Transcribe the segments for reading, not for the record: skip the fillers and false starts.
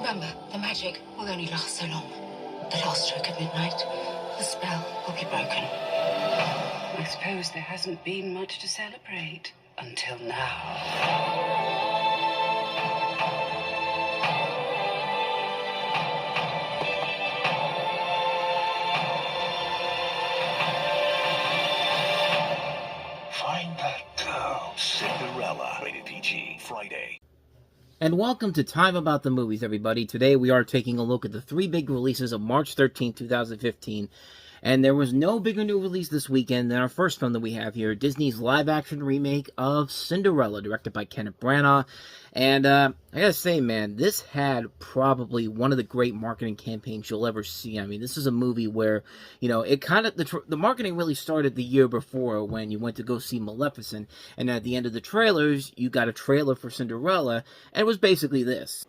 Remember, the magic will only last so long. The last stroke of midnight, the spell will be broken. I suppose there hasn't been much to celebrate until now. Find that girl. Cinderella. Rated PG. Friday. And welcome to Time About the Movies, everybody. Today we are taking a look at the three big releases of March 13, 2015. And there was no bigger new release this weekend than our first film that we have here, Disney's live-action remake of Cinderella, directed by Kenneth Branagh. And I gotta say, man, this had probably one of the great marketing campaigns you'll ever see. I mean, this is a movie where, you know, it kind of, the marketing really started the year before when you went to go see Maleficent. And at the end of the trailers, you got a trailer for Cinderella, and it was basically this.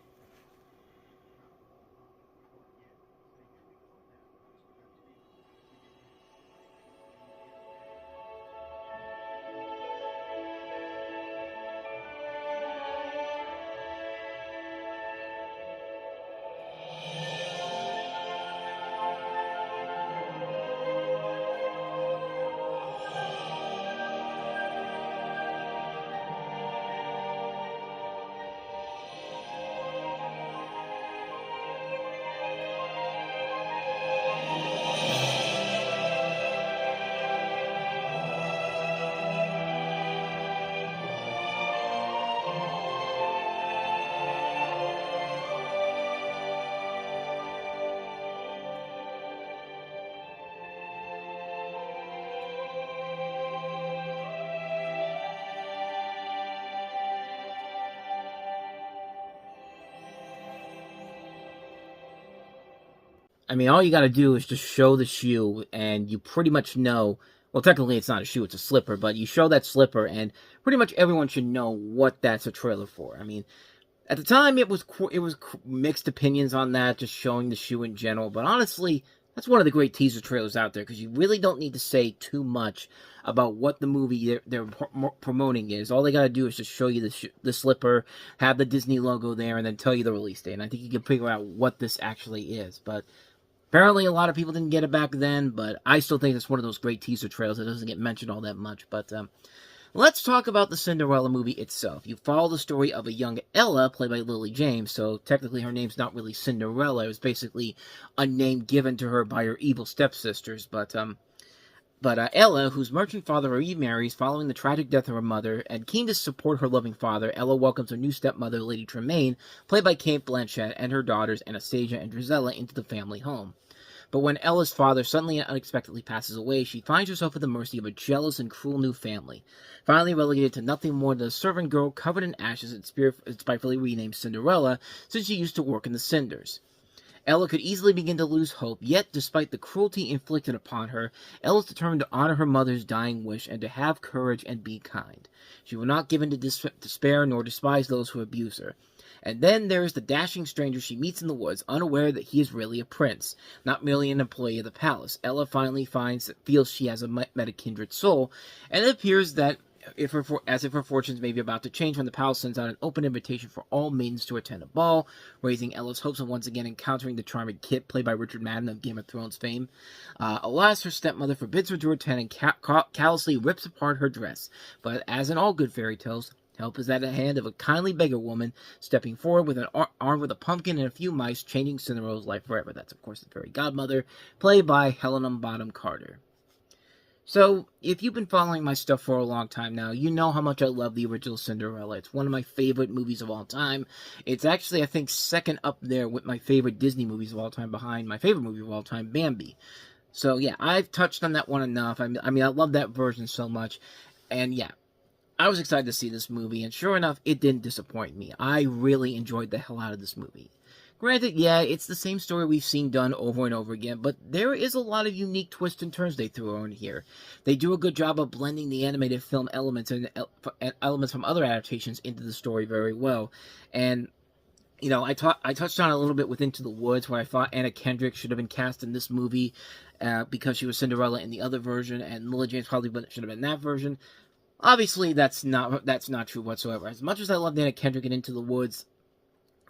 I mean, all you gotta do is just show the shoe, and you pretty much know, well, technically it's not a shoe, it's a slipper, but you show that slipper, and pretty much everyone should know what that's a trailer for. I mean, at the time, it was mixed opinions on that, just showing the shoe in general, but honestly, that's one of the great teaser trailers out there, because you really don't need to say too much about what the movie they're promoting is. All they gotta do is just show you the slipper, have the Disney logo there, and then tell you the release date, and I think you can figure out what this actually is, but apparently, a lot of people didn't get it back then, but I still think it's one of those great teaser trailers that doesn't get mentioned all that much. But let's talk about the Cinderella movie itself. You follow the story of a young Ella, played by Lily James, so technically her name's not really Cinderella. It was basically a name given to her by her evil stepsisters. But Ella, whose merchant father remarries following the tragic death of her mother, and keen to support her loving father, Ella welcomes her new stepmother, Lady Tremaine, played by Cate Blanchett, and her daughters, Anastasia and Drizella, into the family home. But when Ella's father suddenly and unexpectedly passes away, she finds herself at the mercy of a jealous and cruel new family. Finally relegated to nothing more than a servant girl covered in ashes and spitefully renamed Cinderella, since she used to work in the cinders. Ella could easily begin to lose hope, yet despite the cruelty inflicted upon her, Ella is determined to honor her mother's dying wish and to have courage and be kind. She will not give in to despair nor despise those who abuse her. And then there is the dashing stranger she meets in the woods, unaware that he is really a prince, not merely an employee of the palace. Ella finally feels she has met a kindred soul, and it appears that as if her fortunes may be about to change when the palace sends out an open invitation for all maidens to attend a ball, raising Ella's hopes of once again encountering the charming Kit, played by Richard Madden of Game of Thrones fame. Alas, her stepmother forbids her to attend and callously rips apart her dress. But as in all good fairy tales, help is at the hand of a kindly beggar woman, stepping forward with an armed with a pumpkin and a few mice, changing Cinderella's life forever. That's, of course, the fairy godmother, played by Helena Bonham Carter. So, if you've been following my stuff for a long time now, you know how much I love the original Cinderella. It's one of my favorite movies of all time. It's actually, I think, second up there with my favorite Disney movies of all time, behind my favorite movie of all time, Bambi. So, yeah, I've touched on that one enough. I mean, I love that version so much. And, yeah, I was excited to see this movie, and sure enough, it didn't disappoint me. I really enjoyed the hell out of this movie. Granted, yeah, it's the same story we've seen done over and over again, but there is a lot of unique twists and turns they threw in here. They do a good job of blending the animated film elements and elements from other adaptations into the story very well. And, you know, I touched on it a little bit with Into the Woods, where I thought Anna Kendrick should have been cast in this movie because she was Cinderella in the other version, and Lily James probably should have been in that version. Obviously, that's not true whatsoever. As much as I loved Anna Kendrick in Into the Woods,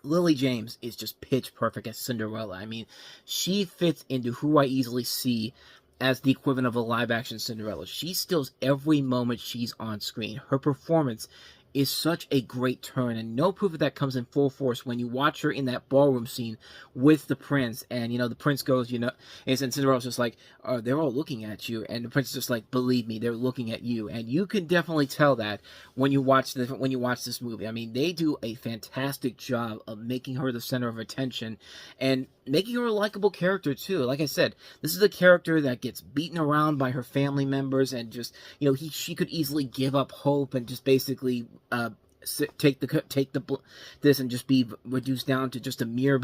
Lily James is just pitch perfect as Cinderella. I mean, she fits into who I easily see as the equivalent of a live-action Cinderella. She steals every moment she's on screen. Her performance is such a great turn, and no proof of that comes in full force when you watch her in that ballroom scene with the prince, and, you know, the prince goes, you know, and Cinderella's just like, oh, they're all looking at you, and the prince is just like, believe me, they're looking at you, and you can definitely tell that when you watch this movie. I mean, they do a fantastic job of making her the center of attention, and making her a likable character, too. Like I said, this is a character that gets beaten around by her family members, and just, you know, she could easily give up hope and just basically take this and just be reduced down to just a mere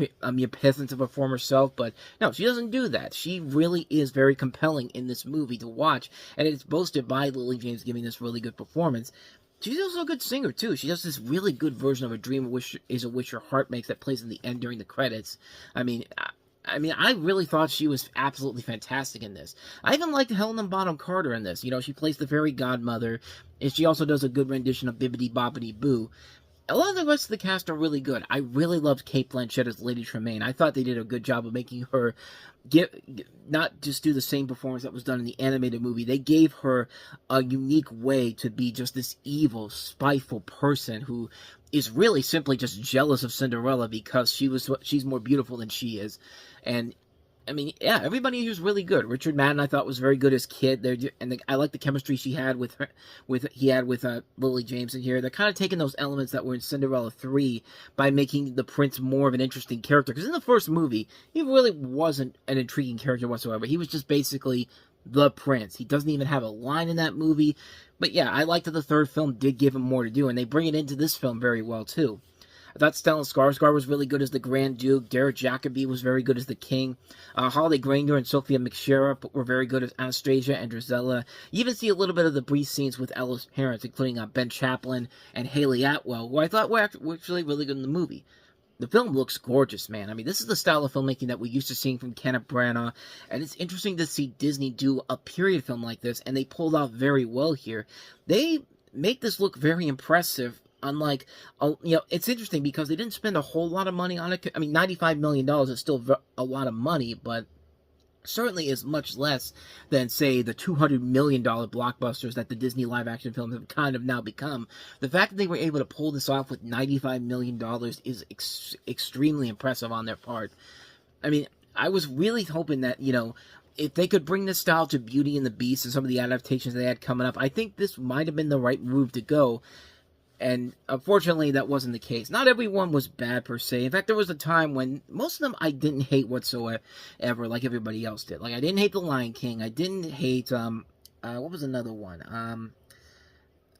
peasant of her former self. But no, she doesn't do that. She really is very compelling in this movie to watch, and it's boasted by Lily James giving this really good performance. She's also a good singer, too. She does this really good version of A Dream is a Wish Your Heart Makes that plays in the end during the credits. I mean, I really thought she was absolutely fantastic in this. I even liked Helena Bonham Carter in this. You know, she plays the fairy godmother, and she also does a good rendition of Bibbidi Bobbidi Boo. A lot of the rest of the cast are really good. I really loved Cate Blanchett as Lady Tremaine. I thought they did a good job of making her not just do the same performance that was done in the animated movie. They gave her a unique way to be just this evil, spiteful person who is really simply just jealous of Cinderella because she's more beautiful than she is. And I mean, yeah, everybody here is really good. Richard Madden, I thought, was very good as Kid. I like the chemistry he had with Lily James in here. They're kind of taking those elements that were in Cinderella 3 by making the prince more of an interesting character. Because in the first movie, he really wasn't an intriguing character whatsoever. He was just basically the prince. He doesn't even have a line in that movie. But yeah, I like that the third film did give him more to do, and they bring it into this film very well, too. I thought Stellan Skarsgård was really good as the Grand Duke. Derek Jacobi was very good as the King. Holly Granger and Sophia McShera were very good as Anastasia and Drizella. You even see a little bit of the brief scenes with Ella's parents, including Ben Chaplin and Haley Atwell, who I thought were actually really good in the movie. The film looks gorgeous, man. I mean, this is the style of filmmaking that we're used to seeing from Kenneth Branagh, and it's interesting to see Disney do a period film like this, and they pulled off very well here. They make this look very impressive. Unlike, you know, it's interesting because they didn't spend a whole lot of money on it. I mean, $95 million is still a lot of money, but certainly is much less than, say, the $200 million blockbusters that the Disney live-action films have kind of now become. The fact that they were able to pull this off with $95 million is extremely impressive on their part. I mean, I was really hoping that, you know, if they could bring this style to Beauty and the Beast and some of the adaptations they had coming up, I think this might have been the right move to go. And unfortunately, that wasn't the case. Not everyone was bad, per se. In fact, there was a time when most of them I didn't hate whatsoever, like everybody else did. Like, I didn't hate The Lion King. I didn't hate, what was another one?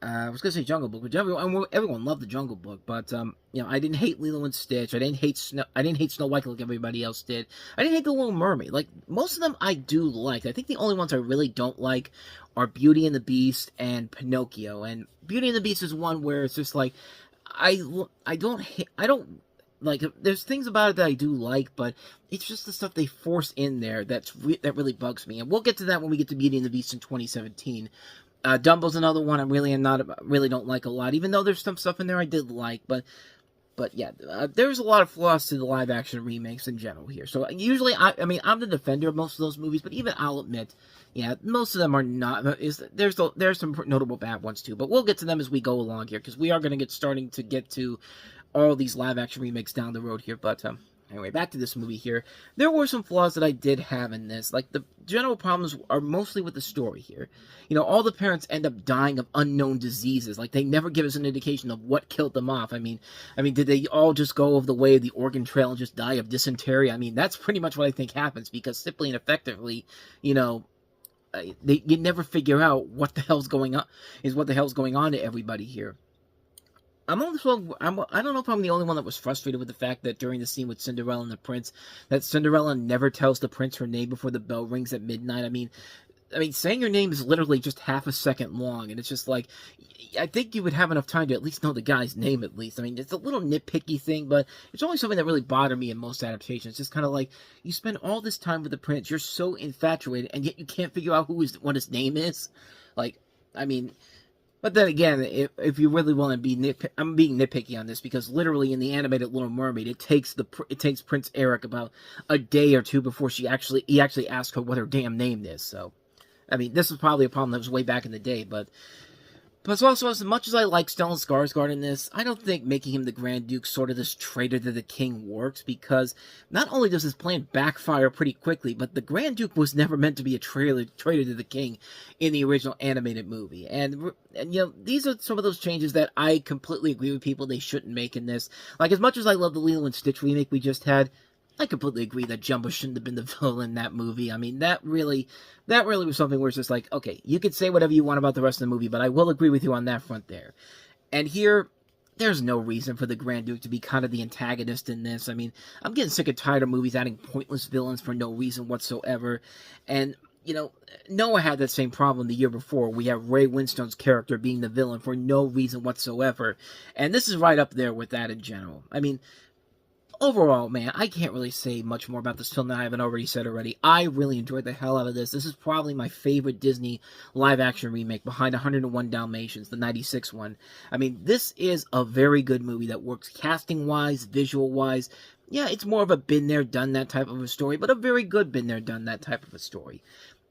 I was going to say Jungle Book, but everyone loved the Jungle Book. But, you know, I didn't hate Lilo and Stitch. I didn't hate Snow White like everybody else did. I didn't hate The Little Mermaid. Like, most of them I do like. I think the only ones I really don't like are Beauty and the Beast and Pinocchio. And Beauty and the Beast is one where it's just like, I don't like, there's things about it that I do like, but it's just the stuff they force in there that really bugs me. And we'll get to that when we get to Beauty and the Beast in 2017. Dumbo's another one I really don't like a lot, even though there's some stuff in there I did like, but yeah, there's a lot of flaws to the live-action remakes in general here. So usually, I mean, I'm the defender of most of those movies, but even I'll admit, yeah, most of them are not. There's some notable bad ones too, but we'll get to them as we go along here, because we are going to starting to get to all these live-action remakes down the road here, but anyway, back to this movie here. There were some flaws that I did have in this. Like, the general problems are mostly with the story here. You know, all the parents end up dying of unknown diseases. Like, they never give us an indication of what killed them off. I mean, did they all just go over the way of the Oregon Trail and just die of dysentery? I mean, that's pretty much what I think happens, because simply and effectively, you know, you never figure out what the hell's going on to everybody here. I don't know if I'm the only one that was frustrated with the fact that during the scene with Cinderella and the prince, that Cinderella never tells the prince her name before the bell rings at midnight. I mean, saying your name is literally just half a second long, and it's just like, I think you would have enough time to at least know the guy's name at least. I mean, it's a little nitpicky thing, but it's only something that really bothered me in most adaptations. It's just kind of like, you spend all this time with the prince, you're so infatuated, and yet you can't figure out what his name is. Like, I mean, But then again, if you really want to be I'm being nitpicky on this because literally in the animated Little Mermaid, it takes Prince Eric about a day or two before he actually asks her what her damn name is. So, I mean, this was probably a problem that was way back in the day, but also, as much as I like Stellan Skarsgård in this, I don't think making him the Grand Duke sort of this traitor to the king works, because not only does his plan backfire pretty quickly, but the Grand Duke was never meant to be a traitor to the king in the original animated movie. And you know, these are some of those changes that I completely agree with people they shouldn't make in this. Like, as much as I love the Lilo and Stitch remake we just had, I completely agree that Jumbo shouldn't have been the villain in that movie. I mean, that really was something where it's just like, okay, you could say whatever you want about the rest of the movie, but I will agree with you on that front there. And here, there's no reason for the Grand Duke to be kind of the antagonist in this. I mean, I'm getting sick and tired of movies adding pointless villains for no reason whatsoever. And, you know, Noah had that same problem the year before. We have Ray Winstone's character being the villain for no reason whatsoever. And this is right up there with that in general. I mean, overall, man, I can't really say much more about this film than I haven't already said already. I really enjoyed the hell out of this. This is probably my favorite Disney live-action remake behind 101 Dalmatians, the 96 one. I mean, this is a very good movie that works casting-wise, visual-wise. Yeah, it's more of a been-there, done-that type of a story, but a very good been-there, done-that type of a story.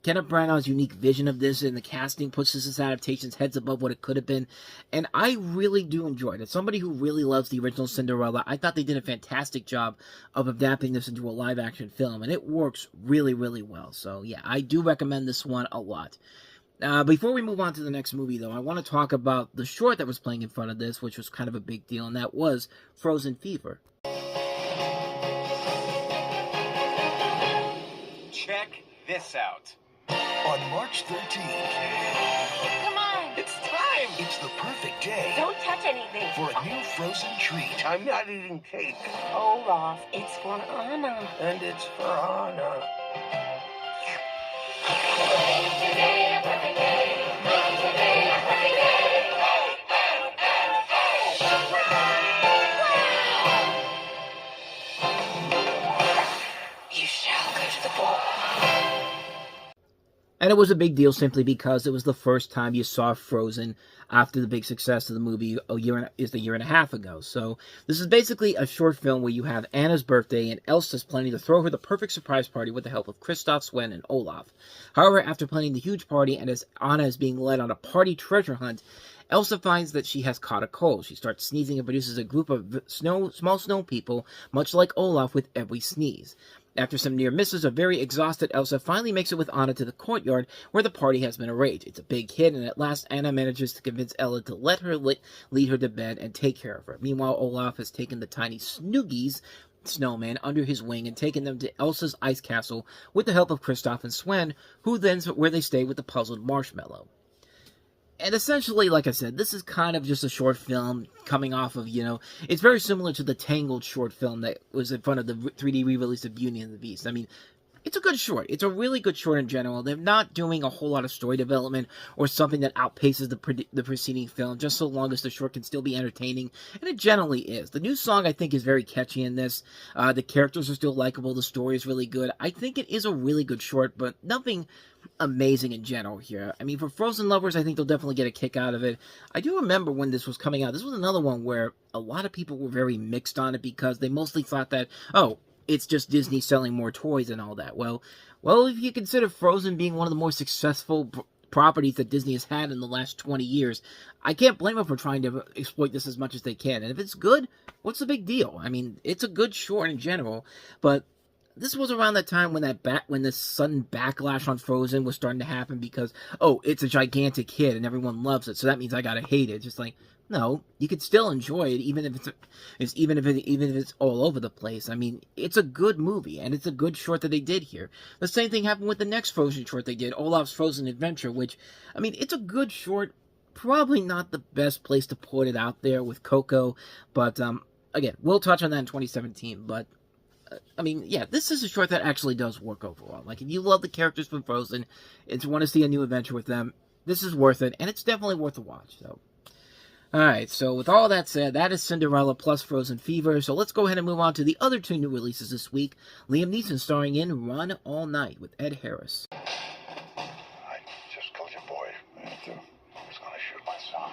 Kenneth Branagh's unique vision of this and the casting pushes this adaptation's heads above what it could have been, and I really do enjoy it. As somebody who really loves the original Cinderella, I thought they did a fantastic job of adapting this into a live-action film, and it works really, really well. So, yeah, I do recommend this one a lot. Before we move on to the next movie, though, I want to talk about the short that was playing in front of this, which was kind of a big deal, and that was Frozen Fever. Check this out. On March 13th, Come on, it's time. it's the perfect day Don't touch anything. for a new Frozen treat. I'm not eating cake, Olaf, it's for Anna. and it's for Anna. You shall go to the ball. And it was a big deal simply because it was the first time you saw Frozen after the big success of the movie a year and a half ago. So this is basically a short film where you have Anna's birthday and Elsa's planning to throw her the perfect surprise party with the help of Kristoff, Sven, and Olaf. However, after planning the huge party and as Anna is being led on a party treasure hunt, Elsa finds that she has caught a cold. She starts sneezing and produces a group of small snow people, much like Olaf, with every sneeze. After some near misses, a very exhausted Elsa finally makes it with Anna to the courtyard where the party has been arranged. It's a big hit, and at last Anna manages to convince Ella to let her lead her to bed and take care of her. Meanwhile, Olaf has taken the tiny Snoogies snowman under his wing and taken them to Elsa's ice castle with the help of Kristoff and Sven, where they stay with the puzzled Marshmallow. And essentially, like I said, this is kind of just a short film coming off of, you know, it's very similar to the Tangled short film that was in front of the 3D re-release of Beauty and the Beast. I mean, it's a good short. It's a really good short in general. They're not doing a whole lot of story development or something that outpaces the preceding film, just so long as the short can still be entertaining, and it generally is. The new song, I think, is very catchy in this. The characters are still likable. The story is really good. I think it is a really good short, but nothing amazing in general here. I mean, for Frozen lovers, I think they'll definitely get a kick out of it. I do remember when this was coming out, this was another one where a lot of people were very mixed on it because they mostly thought that, oh, it's just Disney selling more toys and all that. Well, if you consider Frozen being one of the more successful properties that Disney has had in the last 20 years, I can't blame them for trying to exploit this as much as they can. And if it's good, what's the big deal? I mean, it's a good short in general, but this was around that time when when this sudden backlash on Frozen was starting to happen because, oh, it's a gigantic hit and everyone loves it, so that means I gotta hate it. Just like, no, you could still enjoy it even if it's all over the place. I mean, it's a good movie and it's a good short that they did here. The same thing happened with the next Frozen short they did, Olaf's Frozen Adventure, which, I mean, it's a good short. Probably not the best place to put it out there with Coco, but again, we'll touch on that in 2017. But I mean, yeah, this is a short that actually does work overall. Like, if you love the characters from Frozen and want to see a new adventure with them, this is worth it, and it's definitely worth a watch. So, alright, so with all that said, that is Cinderella plus Frozen Fever. So let's go ahead and move on to the other two new releases this week. Liam Neeson starring in Run All Night with Ed Harris. I just told your boy that he was going to shoot my son.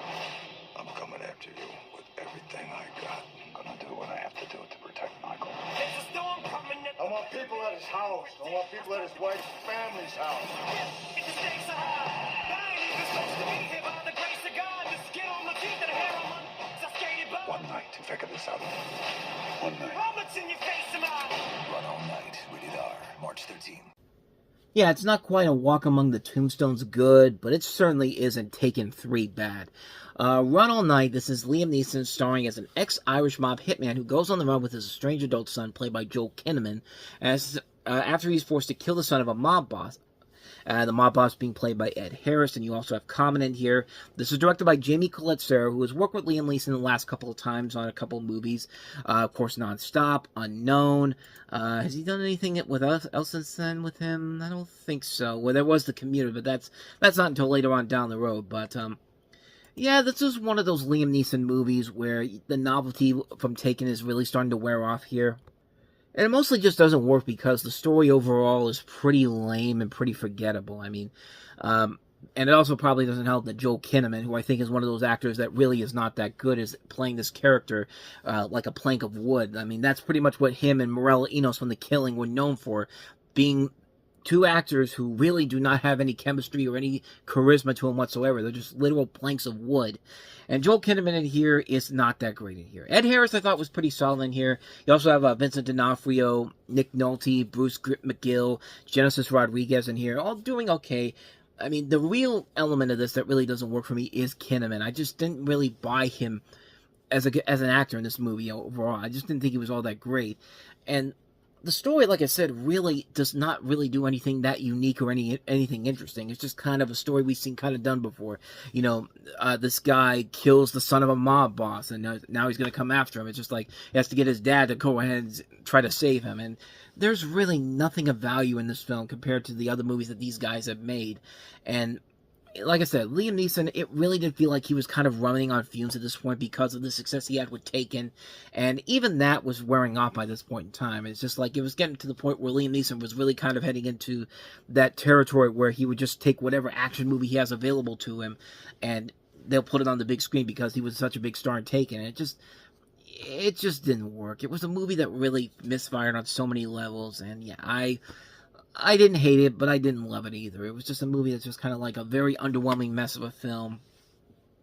want people at his house. I want people at his wife's family's house. It's the stakes are high. I ain't even supposed to be here by the grace of God. The skin on my teeth and the hair on my I skated by. One night to figure this out. One night. How much in your face am I? Run all night. Rated R. March 13th. Yeah, it's not quite a Walk Among the Tombstones good, but it certainly isn't Taken 3 bad. Run All Night, this is Liam Neeson starring as an ex-Irish mob hitman who goes on the run with his estranged adult son, played by Joel Kinnaman, after he's forced to kill the son of a mob boss. The mob boss being played by Ed Harris, and you also have Common in here. This is directed by Jamie Collet-Serra, who has worked with Liam Neeson the last couple of times on a couple of movies. Of course, Non-Stop, Unknown. Has he done anything with us else since then with him? I don't think so. Well, there was The Commuter, but that's not until later on down the road. But yeah, this is one of those Liam Neeson movies where the novelty from Taken is really starting to wear off here. And it mostly just doesn't work because the story overall is pretty lame and pretty forgettable. I mean, and it also probably doesn't help that Joel Kinnaman, who I think is one of those actors that really is not that good, is playing this character like a plank of wood. I mean, that's pretty much what him and Morella Enos from The Killing were known for, being two actors who really do not have any chemistry or any charisma to them whatsoever. They're just literal planks of wood. And Joel Kinnaman in here is not that great in here. Ed Harris, I thought, was pretty solid in here. You also have Vincent D'Onofrio, Nick Nolte, Bruce McGill, Genesis Rodriguez in here, all doing okay. I mean, the real element of this that really doesn't work for me is Kinnaman. I just didn't really buy him as an actor in this movie overall. I just didn't think he was all that great. And the story, like I said, really does not really do anything that unique or anything interesting. It's just kind of a story we've seen kind of done before. You know, this guy kills the son of a mob boss, and now he's going to come after him. It's just like he has to get his dad to go ahead and try to save him. And there's really nothing of value in this film compared to the other movies that these guys have made. And like I said, Liam Neeson, it really did feel like he was kind of running on fumes at this point because of the success he had with Taken, and even that was wearing off by this point in time. It's just like it was getting to the point where Liam Neeson was really kind of heading into that territory where he would just take whatever action movie he has available to him, and they'll put it on the big screen because he was such a big star in Taken. And it just didn't work. It was a movie that really misfired on so many levels, and yeah, I didn't hate it, but I didn't love it either. It was just a movie that's just kind of like a very underwhelming mess of a film.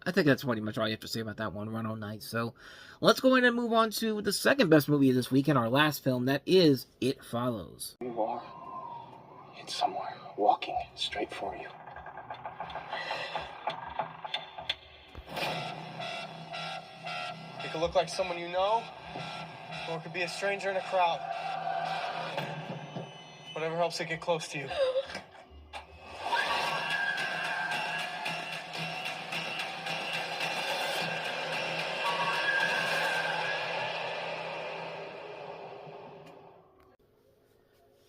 I think that's pretty much all you have to say about that one, Run All Night. So, let's go ahead and move on to the second best movie of this week and our last film, that is It Follows. You are. It's somewhere, walking straight for you. It could look like someone you know, or it could be a stranger in a crowd. Whatever helps it get close to you.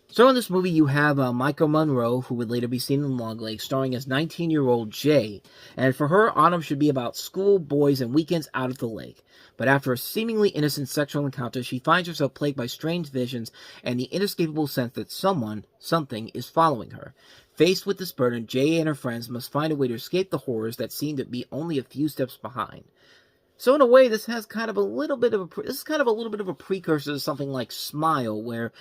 So in this movie, you have Michael Monroe, who would later be seen in Longlegs, starring as 19-year-old Jay. And for her, autumn should be about school, boys, and weekends out at the lake. But after a seemingly innocent sexual encounter, she finds herself plagued by strange visions and the inescapable sense that something is following her. Faced with this burden, Jay and her friends must find a way to escape the horrors that seem to be only a few steps behind. So in a way, this has kind of a little bit of a precursor to something like Smile, where,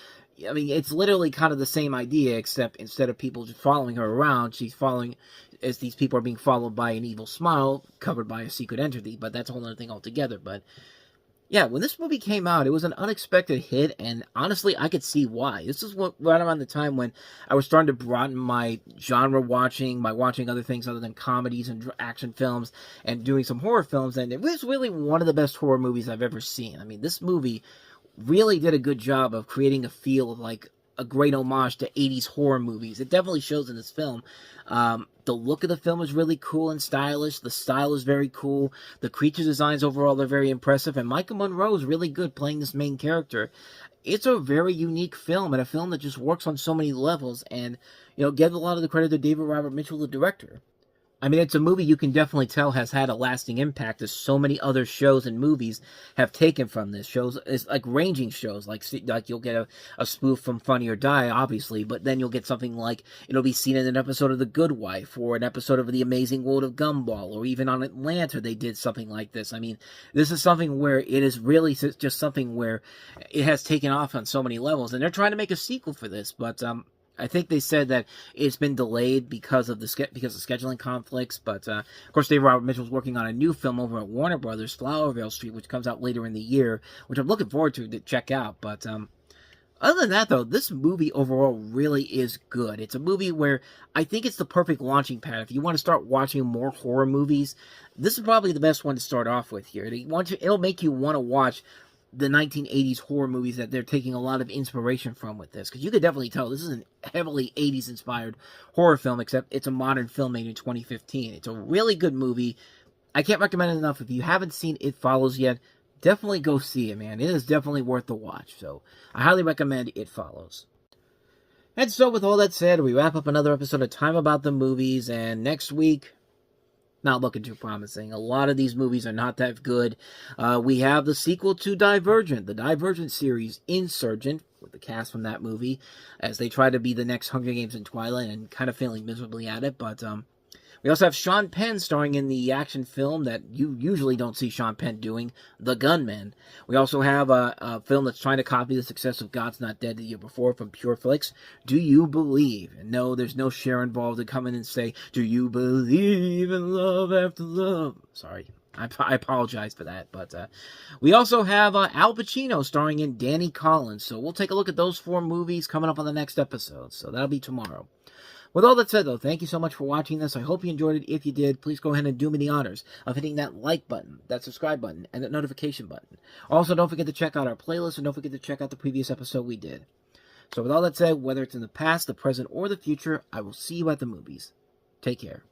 I mean, it's literally kind of the same idea, except instead of people just following her around, she's following, as these people are being followed by an evil smile covered by a secret entity, but that's a whole other thing altogether. But yeah, when this movie came out, it was an unexpected hit, and honestly, I could see why. This is right around the time when I was starting to broaden my genre watching, by watching other things other than comedies and action films, and doing some horror films, and it was really one of the best horror movies I've ever seen. I mean, this movie really did a good job of creating a feel of like a great homage to 80s horror movies. It definitely shows in this film. The look of the film is really cool and stylish. The style is very cool. The creature designs overall are very impressive. And Michael Monroe is really good playing this main character. It's a very unique film, and a film that just works on so many levels. And, you know, give a lot of the credit to David Robert Mitchell, the director. I mean, it's a movie you can definitely tell has had a lasting impact, as so many other shows and movies have taken from this. Shows is like ranging shows, like you'll get a spoof from Funny or Die, obviously, but then you'll get something like it'll be seen in an episode of The Good Wife, or an episode of The Amazing World of Gumball, or even on Atlanta they did something like this. I mean, this is something where it is really just something where it has taken off on so many levels, and they're trying to make a sequel for this, but I think they said that it's been delayed because of scheduling conflicts, but of course David Robert Mitchell's working on a new film over at Warner Brothers, Flowervale Street, which comes out later in the year, which I'm looking forward to check out. But other than that, though, this movie overall really is good. It's a movie where I think it's the perfect launching pad. If you want to start watching more horror movies, this is probably the best one to start off with here. It'll make you want to watch the 1980s horror movies that they're taking a lot of inspiration from with this, because you could definitely tell this is an heavily 80s inspired horror film, except it's a modern film made in 2015. It's a really good movie. I can't recommend it enough. If you haven't seen It Follows yet, definitely go see it, man. It is definitely worth the watch, so I highly recommend It Follows. And so with all that said, we wrap up another episode of Time About the Movies, and next week, not looking too promising. A lot of these movies are not that good. We have the sequel to Divergent, the Divergent series, Insurgent, with the cast from that movie, as they try to be the next Hunger Games in Twilight and kind of failing miserably at it. But we also have Sean Penn starring in the action film that you usually don't see Sean Penn doing, The Gunman. We also have a film that's trying to copy the success of God's Not Dead the year before from Pure Flix, Do You Believe? And no, there's no Cher involved to come in and say, do you believe in love after love? Sorry, I apologize for that. But we also have Al Pacino starring in Danny Collins. So we'll take a look at those 4 movies coming up on the next episode. So that'll be tomorrow. With all that said, though, thank you so much for watching this. I hope you enjoyed it. If you did, please go ahead and do me the honors of hitting that like button, that subscribe button, and that notification button. Also, don't forget to check out our playlist, and don't forget to check out the previous episode we did. So with all that said, whether it's in the past, the present, or the future, I will see you at the movies. Take care.